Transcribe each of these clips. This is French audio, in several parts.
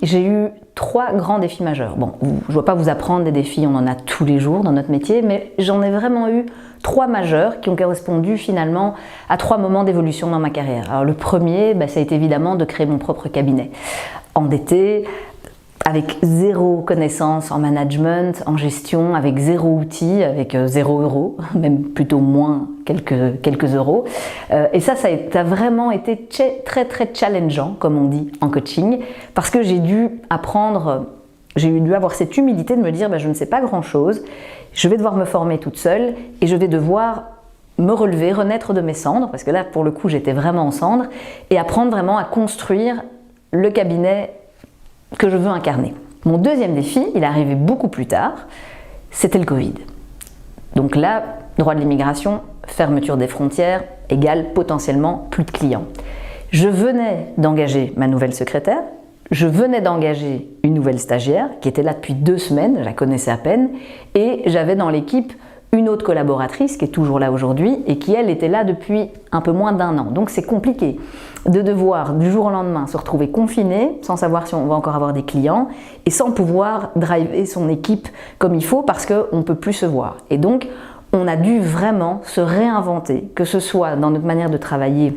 j'ai eu 3 grands défis majeurs. Bon, je ne dois pas vous apprendre des défis, on en a tous les jours dans notre métier, mais j'en ai vraiment eu 3 majeurs qui ont correspondu finalement à 3 moments d'évolution dans ma carrière. Alors le premier, ça a été évidemment de créer mon propre cabinet. Endetté, avec 0 connaissance en management, en gestion, avec 0 outils, avec 0 euros, même plutôt moins quelques euros. Et ça a vraiment été très challengeant, comme on dit en coaching, parce que j'ai dû apprendre, j'ai dû avoir cette humilité de me dire je ne sais pas grand-chose, je vais devoir me former toute seule et je vais devoir me relever, renaître de mes cendres, parce que là pour le coup j'étais vraiment en cendres, et apprendre vraiment à construire le cabinet que je veux incarner. Mon deuxième défi, il est arrivé beaucoup plus tard, c'était le Covid. Donc là, droit de l'immigration, fermeture des frontières, égale potentiellement plus de clients. Je venais d'engager ma nouvelle secrétaire, je venais d'engager une nouvelle stagiaire qui était là depuis 2 semaines, je la connaissais à peine, et j'avais dans l'équipe une autre collaboratrice qui est toujours là aujourd'hui et qui elle était là depuis un peu moins d'1 an. Donc c'est compliqué de devoir du jour au lendemain se retrouver confiné sans savoir si on va encore avoir des clients et sans pouvoir driver son équipe comme il faut parce qu'on ne peut plus se voir. Et donc on a dû vraiment se réinventer, que ce soit dans notre manière de travailler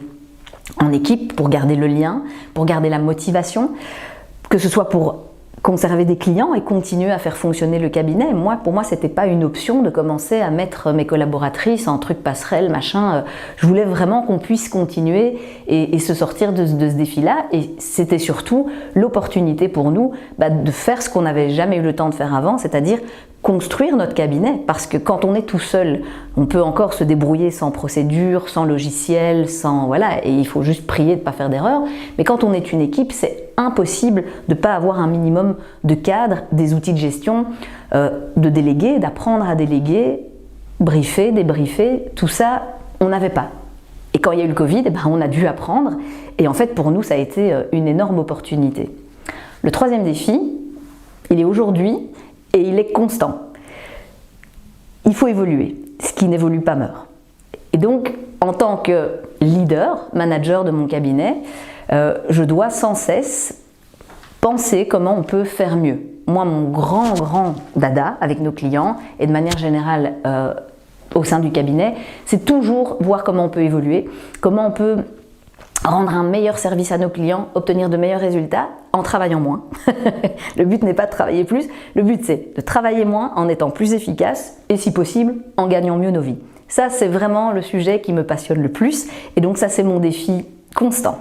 en équipe pour garder le lien, pour garder la motivation, que ce soit pour conserver des clients et continuer à faire fonctionner le cabinet. Pour moi, c'était pas une option de commencer à mettre mes collaboratrices en truc passerelle, machin. Je voulais vraiment qu'on puisse continuer et se sortir de ce défi-là. Et c'était surtout l'opportunité pour nous de faire ce qu'on n'avait jamais eu le temps de faire avant, c'est-à-dire construire notre cabinet. Parce que quand on est tout seul, on peut encore se débrouiller sans procédure, sans logiciel, et il faut juste prier de ne pas faire d'erreur. Mais quand on est une équipe, c'est impossible de ne pas avoir un minimum de cadre, des outils de gestion, de déléguer, d'apprendre à déléguer, briefer, débriefer, tout ça, on n'avait pas. Et quand il y a eu le Covid, on a dû apprendre. Et en fait, pour nous, ça a été une énorme opportunité. Le troisième défi, il est aujourd'hui et il est constant. Il faut évoluer. Ce qui n'évolue pas meurt. Et donc, en tant que leader, manager de mon cabinet, je dois sans cesse penser comment on peut faire mieux. Moi, mon grand dada avec nos clients et de manière générale au sein du cabinet, c'est toujours voir comment on peut évoluer, comment on peut rendre un meilleur service à nos clients, obtenir de meilleurs résultats en travaillant moins. Le but n'est pas de travailler plus, le but c'est de travailler moins en étant plus efficace et si possible en gagnant mieux nos vies. Ça, c'est vraiment le sujet qui me passionne le plus et donc ça, c'est mon défi constant.